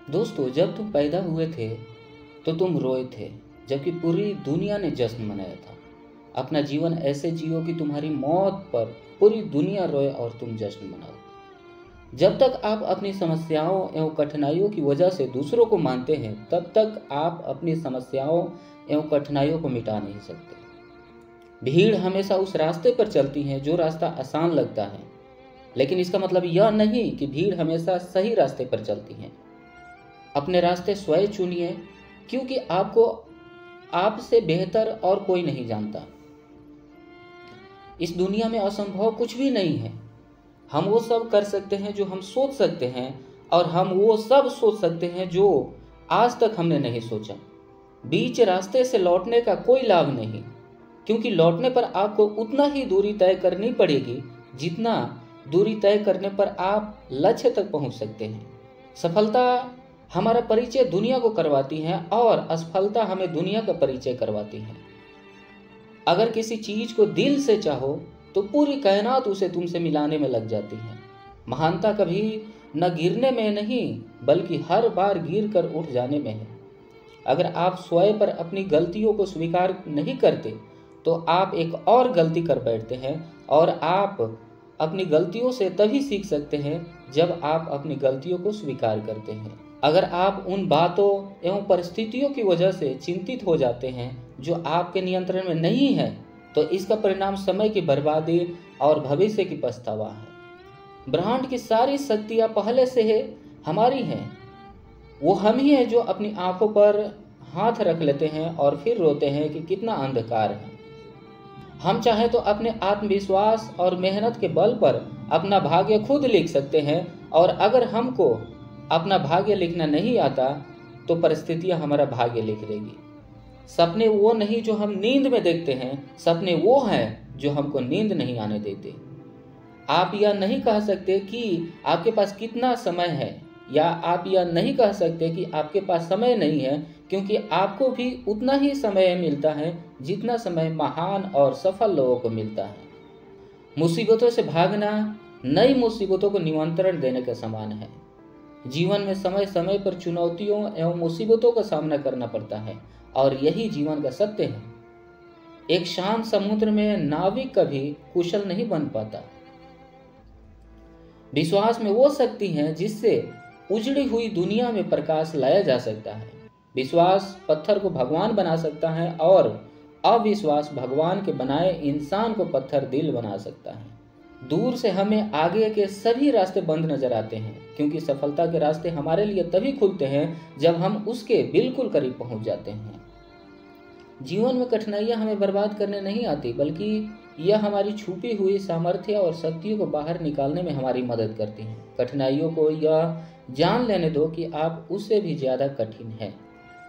दोस्तों, जब तुम पैदा हुए थे तो तुम रोए थे, जबकि पूरी दुनिया ने जश्न मनाया था। अपना जीवन ऐसे जियो कि तुम्हारी मौत पर पूरी दुनिया रोए और तुम जश्न मनाओ। जब तक आप अपनी समस्याओं एवं कठिनाइयों की वजह से दूसरों को मानते हैं, तब तक आप अपनी समस्याओं एवं कठिनाइयों को मिटा नहीं सकते। भीड़ हमेशा उस रास्ते पर चलती है जो रास्ता आसान लगता है, लेकिन इसका मतलब यह नहीं कि भीड़ हमेशा सही रास्ते पर चलती है। अपने रास्ते स्वयं चुनिए, क्योंकि आपको आपसे बेहतर और कोई नहीं जानता। इस दुनिया में असंभव कुछ भी नहीं है। हम वो सब कर सकते हैं जो हम सोच सकते हैं, और हम वो सब सोच सकते हैं जो आज तक हमने नहीं सोचा। बीच रास्ते से लौटने का कोई लाभ नहीं, क्योंकि लौटने पर आपको उतना ही दूरी तय करनी पड़ेगी जितना दूरी तय करने पर आप लक्ष्य तक पहुंच सकते हैं। सफलता हमारा परिचय दुनिया को करवाती है और असफलता हमें दुनिया का परिचय करवाती है। अगर किसी चीज को दिल से चाहो तो पूरी कायनात उसे तुमसे मिलाने में लग जाती है। महानता कभी न गिरने में नहीं, बल्कि हर बार गिर कर उठ जाने में है। अगर आप स्वयं पर अपनी गलतियों को स्वीकार नहीं करते तो आप एक और गलती कर बैठते हैं, और आप अपनी गलतियों से तभी सीख सकते हैं जब आप अपनी गलतियों को स्वीकार करते हैं। अगर आप उन बातों एवं परिस्थितियों की वजह से चिंतित हो जाते हैं जो आपके नियंत्रण में नहीं है, तो इसका परिणाम समय की बर्बादी और भविष्य की पछतावा है। ब्रह्मांड की सारी शक्तियाँ पहले से है हमारी हैं। वो हम ही हैं जो अपनी आंखों पर हाथ रख लेते हैं और फिर रोते हैं कि कितना अंधकार है। हम चाहें तो अपने आत्मविश्वास और मेहनत के बल पर अपना भाग्य खुद लिख सकते हैं, और अगर हमको अपना भाग्य लिखना नहीं आता तो परिस्थितियां हमारा भाग्य लिख देगी। सपने वो नहीं जो हम नींद में देखते हैं, सपने वो हैं जो हमको नींद नहीं आने देते। आप यह नहीं कह सकते कि आपके पास कितना समय है, या आप यह नहीं कह सकते कि आपके पास समय नहीं है, क्योंकि आपको भी उतना ही समय मिलता है जितना समय महान और सफल लोगों को मिलता है। मुसीबतों से भागना नई मुसीबतों को निमंत्रण देने के समान है। जीवन में समय समय पर चुनौतियों एवं मुसीबतों का सामना करना पड़ता है, और यही जीवन का सत्य है। एक शांत समुद्र में नाविक कभी कुशल नहीं बन पाता। विश्वास में वो शक्ति है जिससे उजड़ी हुई दुनिया में प्रकाश लाया जा सकता है। विश्वास पत्थर को भगवान बना सकता है, और अविश्वास भगवान के बनाए इंसान को पत्थर दिल बना सकता है। दूर से हमें आगे के सभी रास्ते बंद नजर आते हैं, क्योंकि सफलता के रास्ते हमारे लिए तभी खुलते हैं जब हम उसके बिल्कुल करीब पहुंच जाते हैं। जीवन में कठिनाइयां हमें बर्बाद करने नहीं आती, बल्कि यह हमारी छुपी हुई सामर्थ्य और शक्तियों को बाहर निकालने में हमारी मदद करती हैं। कठिनाइयों को यह जान लेने दो कि आप उससे भी ज़्यादा कठिन हैं।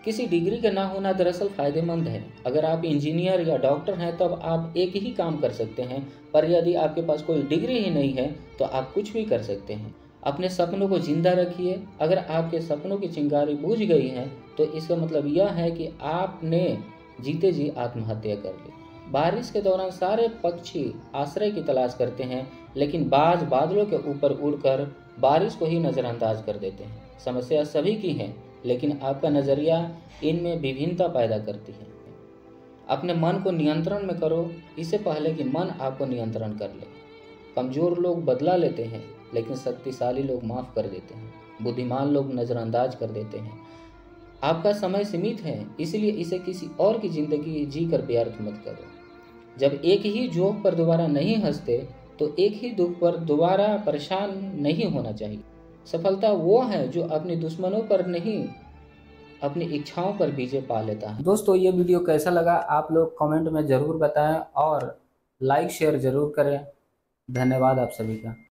किसी डिग्री का ना होना दरअसल फायदेमंद है। अगर आप इंजीनियर या डॉक्टर हैं तब आप एक ही काम कर सकते हैं, पर यदि आपके पास कोई डिग्री ही नहीं है तो आप कुछ भी कर सकते हैं। अपने सपनों को जिंदा रखिए। अगर आपके सपनों की चिंगारी बुझ गई है तो इसका मतलब यह है कि आपने जीते जी आत्महत्या कर ली। बारिश के दौरान सारे पक्षी आश्रय की तलाश करते हैं, लेकिन बाज बादलों के ऊपर उड़कर बारिश को ही नज़रअंदाज कर देते हैं। समस्या सभी की है, लेकिन आपका नज़रिया इनमें विभिन्नता पैदा करती है। अपने मन को नियंत्रण में करो, इससे पहले कि मन आपको नियंत्रण कर ले। कमज़ोर लोग बदला लेते हैं, लेकिन शक्तिशाली लोग माफ़ कर देते हैं। बुद्धिमान लोग नज़रअंदाज कर देते हैं। आपका समय सीमित है, इसलिए इसे किसी और की ज़िंदगी जी कर व्यर्थ मत करो। जब एक ही जोक पर दोबारा नहीं हंसते तो एक ही दुख पर दोबारा परेशान नहीं होना चाहिए। सफलता वो है जो अपने दुश्मनों पर नहीं, अपनी इच्छाओं पर विजय पा लेता है। दोस्तों, ये वीडियो कैसा लगा आप लोग कमेंट में ज़रूर बताएं, और लाइक शेयर ज़रूर करें। धन्यवाद आप सभी का।